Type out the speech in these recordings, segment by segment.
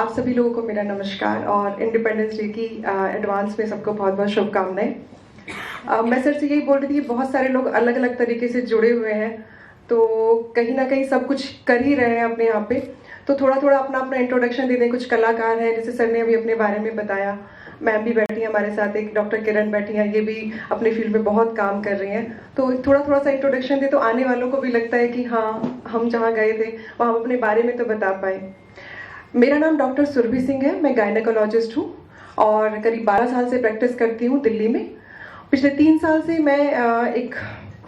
आप सभी लोगों को मेरा नमस्कार और इंडिपेंडेंस डे की एडवांस में सबको बहुत बहुत शुभकामनाएं। मैं सर से यही बोल रही थी, बहुत सारे लोग अलग अलग तरीके से जुड़े हुए हैं, तो कहीं ना कहीं सब कुछ कर ही रहे हैं अपने यहाँ पे। तो थोड़ा थोड़ा अपना अपना इंट्रोडक्शन दे दें। कुछ कलाकार हैं, जैसे सर ने अभी अपने बारे में बताया, मैम भी बैठी हैं हमारे साथ, एक डॉक्टर किरण बैठी हैं, ये भी अपने फील्ड में बहुत काम कर रही हैं। तो थोड़ा थोड़ा सा इंट्रोडक्शन दे तो आने वालों को भी लगता है कि हाँ, हम जहाँ गए थे वहाँ अपने बारे में तो बता पाए। मेरा नाम डॉक्टर सुरभि सिंह है, मैं गायनेकोलॉजिस्ट हूँ और करीब 12 साल से प्रैक्टिस करती हूँ दिल्ली में। पिछले 3 साल से मैं एक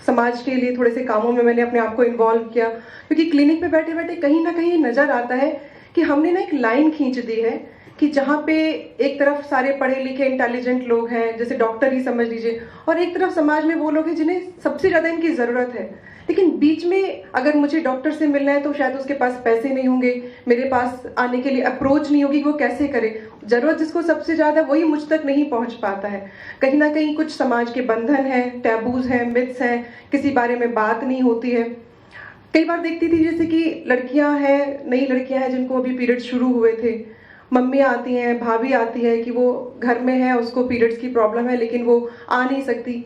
समाज के लिए थोड़े से कामों में मैंने अपने आप को इन्वॉल्व किया, क्योंकि क्लिनिक में बैठे बैठे कहीं ना कहीं नज़र आता है कि हमने ना एक लाइन खींच दी है कि जहाँ पे एक तरफ सारे पढ़े लिखे इंटेलिजेंट लोग हैं, जैसे डॉक्टर ही समझ लीजिए, और एक तरफ समाज में वो लोग हैं जिन्हें सबसे ज़्यादा इनकी ज़रूरत है। लेकिन बीच में अगर मुझे डॉक्टर से मिलना है तो शायद उसके पास पैसे नहीं होंगे, मेरे पास आने के लिए अप्रोच नहीं होगी, वो कैसे करे। ज़रूरत जिसको सबसे ज़्यादा वही मुझ तक नहीं पहुंच पाता है। कहीं ना कहीं कुछ समाज के बंधन हैं, टैबूज हैं, मिथ्स हैं, किसी बारे में बात नहीं होती है। कई बार देखती थी जैसे कि लड़कियां हैं, नई लड़कियां हैं जिनको अभी पीरियड शुरू हुए थे, मम्मियाँ आती हैं, भाभी आती है कि वो घर में है, उसको पीरियड्स की प्रॉब्लम है लेकिन वो आ नहीं सकती।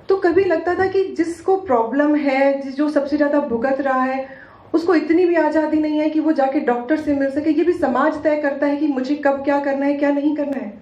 तो कभी लगता था कि जिसको प्रॉब्लम है, जो सबसे ज़्यादा भुगत रहा है, उसको इतनी भी आज़ादी नहीं है कि वो जाके डॉक्टर से मिल सके। ये भी समाज तय करता है कि मुझे कब क्या करना है, क्या नहीं करना है।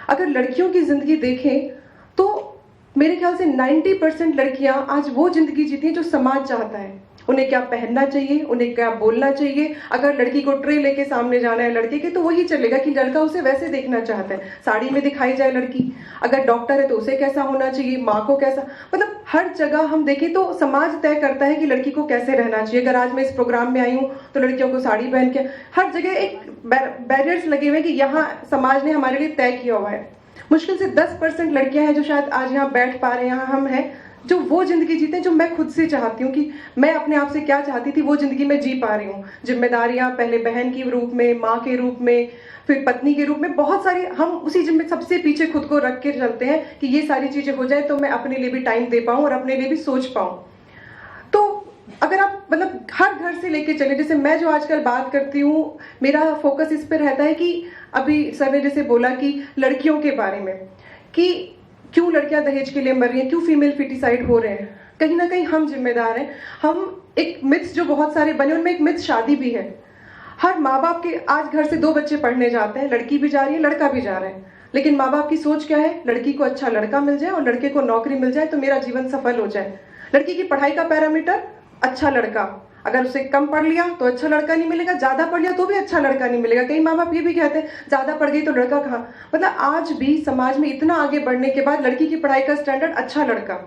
अगर लड़कियों की ज़िंदगी देखें तो मेरे ख्याल से 90% लड़कियां आज वो ज़िंदगी जीती हैं जो समाज चाहता है। उन्हें क्या पहनना चाहिए, उन्हें क्या बोलना चाहिए। अगर लड़की को ट्रे लेके सामने जाना है लड़के के, तो वही चलेगा कि लड़का उसे वैसे देखना चाहता है, साड़ी में दिखाई जाए लड़की। अगर डॉक्टर है तो उसे कैसा होना चाहिए, माँ को कैसा, मतलब हर जगह हम देखें तो समाज तय करता है कि लड़की को कैसे रहना चाहिए। अगर आज मैं इस प्रोग्राम में आई हूँ तो लड़कियों को साड़ी पहन के, हर जगह एक बैरियर्स लगे हुए हैं कि यहाँ समाज ने हमारे लिए तय किया हुआ है। मुश्किल से 10% लड़कियां हैं जो शायद आज यहाँ बैठ पा रहे हैं, यहाँ हम हैं, जो वो जिंदगी जीते हैं जो मैं खुद से चाहती हूँ कि मैं अपने आप से क्या चाहती थी, वो जिंदगी मैं जी पा रही हूँ। जिम्मेदारियां पहले बहन के रूप में, माँ के रूप में, फिर पत्नी के रूप में, बहुत सारी हम उसी जिम्मे सबसे पीछे खुद को रख के चलते हैं कि ये सारी चीजें हो जाए तो मैं अपने लिए भी टाइम दे पाऊँ और अपने लिए भी सोच पाऊँ। तो अगर आप मतलब हर घर से लेके चले, जैसे मैं जो आजकल बात करती हूँ, मेरा फोकस इस पर रहता है कि अभी सर ने जैसे बोला कि लड़कियों के बारे में, कि क्यों लड़कियां दहेज के लिए मर रही हैं, क्यों फीमेल फिटिसाइड हो रहे हैं। कहीं ना कहीं हम जिम्मेदार हैं। हम एक मिथ्स जो बहुत सारे बने, उनमें एक मिथ्स शादी भी है। हर माँ बाप के आज घर से 2 बच्चे पढ़ने जाते हैं, लड़की भी जा रही है, लड़का भी जा रहा है, लेकिन माँ बाप की सोच क्या है, लड़की को अच्छा लड़का मिल जाए और लड़के को नौकरी मिल जाए तो मेरा जीवन सफल हो जाए। लड़की की पढ़ाई का पैरामीटर अच्छा लड़का, अगर उसे कम पढ़ लिया तो अच्छा लड़का नहीं मिलेगा, ज्यादा पढ़ लिया तो भी अच्छा लड़का नहीं मिलेगा। कई माँ बाप ये भी कहते हैं ज्यादा पढ़ गई तो लड़का कहाँ। मतलब आज भी समाज में इतना आगे बढ़ने के बाद लड़की की पढ़ाई का स्टैंडर्ड अच्छा लड़का,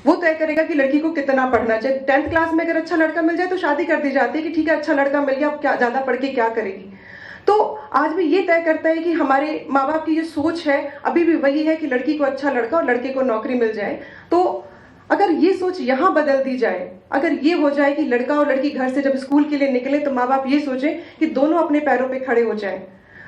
वो तय करेगा कि लड़की को कितना पढ़ना चाहिए। 10th क्लास में अगर अच्छा लड़का मिल जाए तो शादी कर दी जाती है कि ठीक है, अच्छा लड़का मिल गया, अब क्या ज्यादा पढ़ के क्या करेगी। तो आज भी ये तय करता है कि हमारे माँ बाप की ये सोच है अभी भी वही है कि लड़की को अच्छा लड़का और लड़के को नौकरी मिल जाए। तो अगर ये सोच यहाँ बदल दी जाए, अगर ये हो जाए कि लड़का और लड़की घर से जब स्कूल के लिए निकले तो माँ बाप ये सोचें कि दोनों अपने पैरों पे खड़े हो जाएं,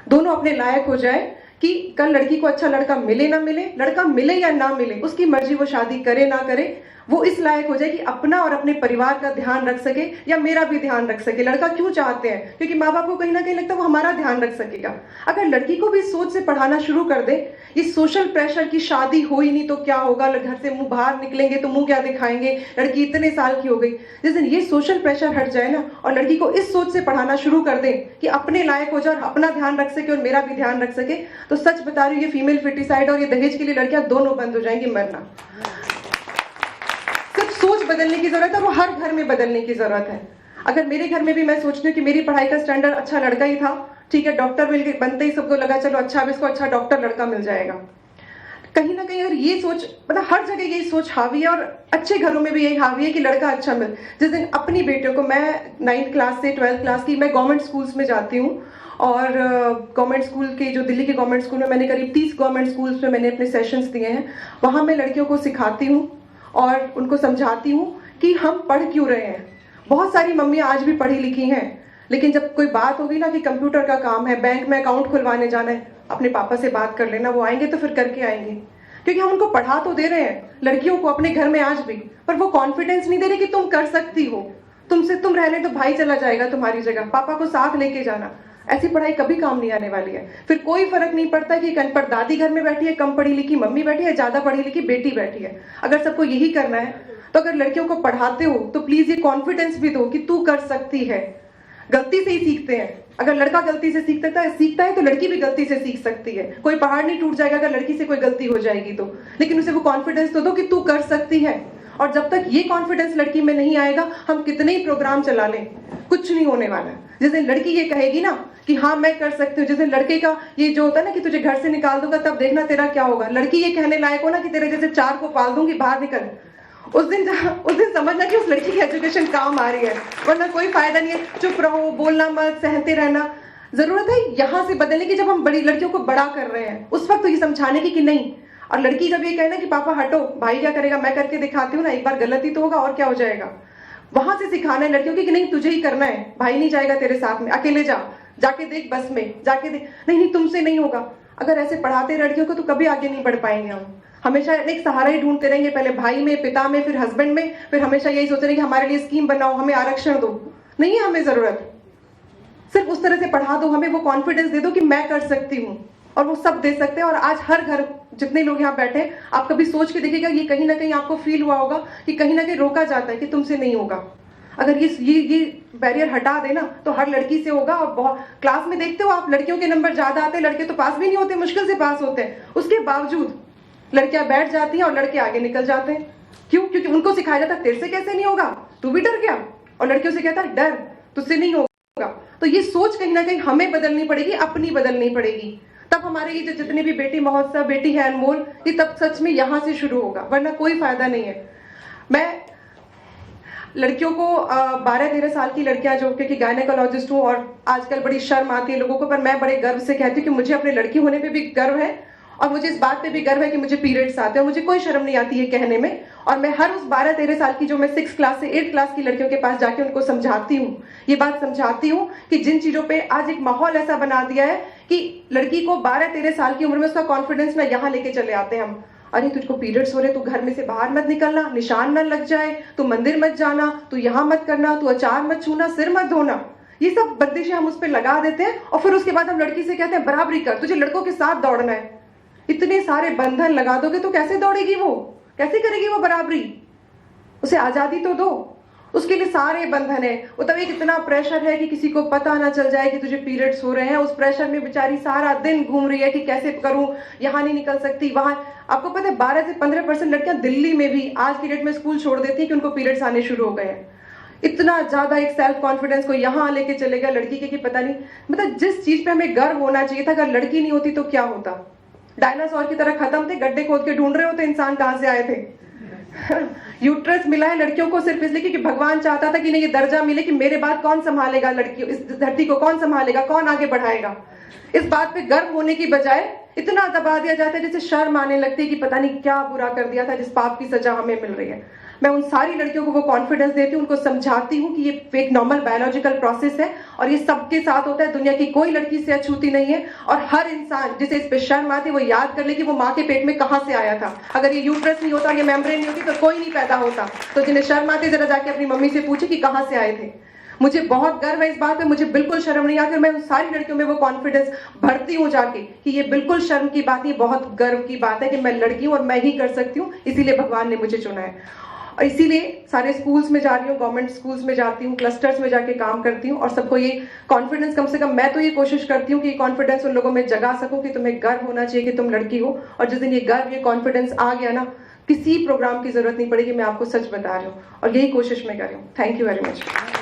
दोनों अपने लायक हो जाए, कि कल लड़की को अच्छा लड़का मिले ना मिले, लड़का मिले या ना मिले, उसकी मर्जी, वो शादी करे ना करे, वो इस लायक हो जाए कि अपना और अपने परिवार का ध्यान रख सके या मेरा भी ध्यान रख सके। लड़का क्यों चाहते हैं, क्योंकि माँ बाप को कहीं ना कहीं लगता है वो हमारा ध्यान रख सकेगा। अगर लड़की को भी इस सोच से पढ़ाना शुरू कर दे, इस सोशल प्रेशर की शादी हो ही नहीं तो क्या होगा, घर से मुंह बाहर निकलेंगे तो मुंह क्या दिखाएंगे, लड़की इतने साल की हो गई, जिस दिन ये सोशल प्रेशर हट जाए ना और लड़की को इस सोच से पढ़ाना शुरू कर दे कि अपने लायक हो जाए और अपना ध्यान रख सके और मेरा भी ध्यान रख सके, तो सच बता रही हूँ ये फीमेल फिटिसाइड और ये दहेज के लिए लड़कियां दोनों बंद हो जाएंगी मरना। सिर्फ सोच बदलने की जरूरत है, वो हर घर में बदलने की जरूरत है। अगर मेरे घर में भी मैं सोचती हूँ कि मेरी पढ़ाई का स्टैंडर्ड अच्छा लड़का ही था, ठीक है, डॉक्टर मिल गए, बनते ही सबको लगा चलो अच्छा अब इसको अच्छा डॉक्टर लड़का मिल जाएगा। कहीं ना कहीं अगर ये सोच, मतलब हर जगह यही सोच हावी है और अच्छे घरों में भी यही हावी है कि लड़का अच्छा मिल। जिस दिन अपनी बेटियों को, मैं 9th क्लास से 12th क्लास की मैं गवर्नमेंट स्कूल्स में जाती हूँ और गवर्नमेंट स्कूल के, जो दिल्ली के गवर्नमेंट स्कूल में, मैंने करीब 30 गवर्नमेंट स्कूल्स में मैंने अपने सेशंस दिए हैं। वहाँ मैं लड़कियों को सिखाती हूँ और उनको समझाती हूँ कि हम पढ़ क्यों रहे हैं। बहुत सारी मम्मियाँ आज भी पढ़ी लिखी हैं, लेकिन जब कोई बात होगी ना कि कंप्यूटर का काम है, बैंक में अकाउंट खुलवाने जाना है, अपने पापा से बात कर लेना, वो आएंगे तो फिर करके आएंगे। क्योंकि हम उनको पढ़ा तो दे रहे हैं लड़कियों को अपने घर में आज भी, पर वो कॉन्फिडेंस नहीं दे रहे कि तुम कर सकती हो, तुम रहने तो भाई चला जाएगा तुम्हारी जगह, पापा को साथ लेके जाना। ऐसी पढ़ाई कभी काम नहीं आने वाली है। फिर कोई फर्क नहीं पड़ता कि एक अनपढ़ दादी घर में बैठी है, कम पढ़ी लिखी मम्मी बैठी है, ज्यादा पढ़ी लिखी बेटी बैठी है। अगर सबको यही करना है तो अगर लड़कियों को पढ़ाते हो तो प्लीज ये कॉन्फिडेंस भी दो कि तू कर सकती है। गलती से ही सीखते हैं। अगर लड़का गलती से सीखता है तो लड़की भी गलती से सीख सकती है। कोई पहाड़ नहीं टूट जाएगा अगर लड़की से कोई गलती हो जाएगी तो, लेकिन उसे वो कॉन्फिडेंस तो दो कि तू कर सकती है। और जब तक ये कॉन्फिडेंस लड़की में नहीं आएगा, हम कितने ही प्रोग्राम चला लें, कुछ नहीं होने वाला है। जिस दिन लड़की ये कहेगी ना कि हाँ मैं कर सकती हूँ, जिस दिन लड़के का ये जो होता है ना कि तुझे घर से निकाल दूंगा, तब देखना तेरा क्या होगा। लड़की ये कहने लायक हो ना कि तेरे जैसे 4 को पाल दूंगी, बाहर निकल, उस दिन समझना कि उस लड़की की एजुकेशन काम आ रही है, वरना कोई फायदा नहीं है। चुप रहो, बोलना मत, सहते रहना। जरूरत है यहाँ से बदलने की। जब हम बड़ी लड़कियों को बड़ा कर रहे हैं उस वक्त तो ये समझाने की कि नहीं। और लड़की जब ये कहे ना कि पापा हटो, भाई क्या करेगा, मैं करके दिखाती हूँ ना, एक बार गलती तो होगा और क्या हो जाएगा। वहां से सिखाना है लड़कियों की कि नहीं तुझे ही करना है, भाई नहीं जाएगा तेरे साथ में, अकेले जा, जाके देख बस में, जाके देख, नहीं तुमसे नहीं होगा। अगर ऐसे पढ़ाते लड़कियों को तो कभी आगे नहीं बढ़ पाएंगे हम। हमेशा एक सहारा ही ढूंढते रहेंगे, पहले भाई में, पिता में, फिर हस्बैंड में, फिर हमेशा यही सोच रहे कि हमारे लिए स्कीम बनाओ, हमें आरक्षण दो। नहीं है हमें जरूरत, सिर्फ उस तरह से पढ़ा दो, हमें वो कॉन्फिडेंस दे दो कि मैं कर सकती हूँ, और वो सब दे सकते हैं। और आज हर घर, जितने लोग यहाँ बैठे, आप कभी सोच के देखिएगा, ये कहीं ना कहीं आपको फील हुआ होगा कि कहीं ना कहीं रोका जाता है कि तुमसे नहीं होगा। अगर ये बैरियर हटा देना तो हर लड़की से होगा। और बहुत क्लास में देखते हो आप, लड़कियों के नंबर ज्यादा आते हैं, लड़के तो पास भी नहीं होते, मुश्किल से पास होते हैं। उसके बावजूद लड़कियां बैठ जाती हैं और लड़के आगे निकल जाते हैं। क्यों? क्योंकि उनको सिखाया जाता है तेरे से कैसे नहीं होगा, तू भी डर गया। और लड़कियों से कहता है डर, तुझसे नहीं होगा। तो ये सोच कहीं ना कहीं हमें बदलनी पड़ेगी, अपनी बदलनी पड़ेगी। तब हमारे ये जो जितने भी बेटी महोत्सव, बेटी है अनमोल, ये तब सच में यहाँ से शुरू होगा, वरना कोई फायदा नहीं है। मैं लड़कियों को 12-13 साल की लड़कियां जो, क्योंकि गायनेकोलॉजिस्ट हूँ और आजकल बड़ी शर्म आती है लोगों को, पर मैं बड़े गर्व से कहती हूँ कि मुझे अपने लड़की होने पे भी गर्व है, और मुझे इस बात पे भी गर्व है कि मुझे पीरियड्स आते हैं, और मुझे कोई शर्म नहीं आती है कहने में। और मैं हर उस 12-13 साल की, जो मैं 6 क्लास से 8 क्लास की लड़कियों के पास जाके उनको समझाती हूँ, ये बात समझाती हूँ कि जिन चीजों पे आज एक माहौल ऐसा बना दिया है कि लड़की को 12-13 साल की उम्र में उसका कॉन्फिडेंस ना यहाँ लेके चले आते हैं हम। अरे तुझको पीरियड्स हो रहे, तू घर में से बाहर मत निकलना, निशान न लग जाए, तू मंदिर मत जाना, तू यहाँ मत करना, तू अचार मत छूना, सिर मत धोना। ये सब बंदिशें हम उस पर लगा देते हैं, और फिर उसके बाद हम लड़की से कहते हैं बराबरी कर, तुझे लड़कों के साथ दौड़ना है। इतने सारे बंधन लगा दोगे तो कैसे दौड़ेगी वो, कैसे करेगी वो बराबरी? उसे आजादी तो दो, उसके लिए सारे बंधन है। वो तब एक इतना प्रेशर है कि किसी को पता ना चल जाए कि तुझे पीरियड्स हो रहे हैं। उस प्रेशर में बेचारी सारा दिन घूम रही है कि कैसे करूं, यहाँ नहीं निकल सकती, वहां। आपको पता है 12 से 15% लड़कियां दिल्ली में भी आज की डेट में स्कूल छोड़ देती है कि उनको पीरियड्स आने शुरू हो गए हैं। इतना ज्यादा एक सेल्फ कॉन्फिडेंस को यहाँ लेके चले गया लड़की के कि पता नहीं, मतलब जिस चीज पे हमें गर्व होना चाहिए था, अगर लड़की नहीं होती तो क्या होता? डायनासोर की तरह खत्म थे, गड्ढे खोद के ढूंढ रहे होते इंसान कहां से आए थे। यूट्रस मिला है लड़कियों को सिर्फ इसलिए कि भगवान चाहता था कि नहीं ये दर्जा मिले कि मेरे बाद कौन संभालेगा लड़कियों, इस धरती को कौन संभालेगा, कौन आगे बढ़ाएगा। इस बात पे गर्व होने की बजाय इतना दबा दिया जाता है, जैसे शर्म आने लगती है कि पता नहीं क्या बुरा कर दिया था जिस पाप की सजा हमें मिल रही है। मैं उन सारी लड़कियों को वो कॉन्फिडेंस देती हूँ, उनको समझाती हूँ कि ये एक नॉर्मल बायोलॉजिकल प्रोसेस है और ये सबके साथ होता है। दुनिया की कोई लड़की से अछूती नहीं है, और हर इंसान जिसे इस पे शर्म आती है वो याद कर ले कि वो माँ के पेट में कहाँ से आया था। अगर ये यूट्रस नहीं होता, ये मेम्ब्रेन नहीं होती, तो कोई नहीं पैदा होता। तो जिन्हें शर्म आती जरा जाके अपनी मम्मी से पूछे कि कहाँ से आए थे। मुझे बहुत गर्व है इस बात पे, मुझे बिल्कुल शर्म नहीं आती। मैं उन सारी लड़कियों में वो कॉन्फिडेंस भरती हूँ जाके कि ये बिल्कुल शर्म की बात नहीं, बहुत गर्व की बात है कि मैं लड़की हूँ और मैं ही कर सकती हूँ, इसीलिए भगवान ने मुझे चुना है। और इसीलिए सारे स्कूल्स में जा रही हूँ, गवर्नमेंट स्कूल्स में जाती हूँ, क्लस्टर्स में जाके काम करती हूँ, और सबको ये कॉन्फिडेंस, कम से कम मैं तो ये कोशिश करती हूँ कि ये कॉन्फिडेंस उन लोगों में जगा सकूँ कि तुम्हें गर्व होना चाहिए कि तुम लड़की हो। और जिस दिन ये गर्व, ये कॉन्फिडेंस आ गया ना, किसी प्रोग्राम की जरूरत नहीं पड़ेगी, मैं आपको सच बता रही हूँ, और यही कोशिश मैं कर रही हूँ। Thank you very much.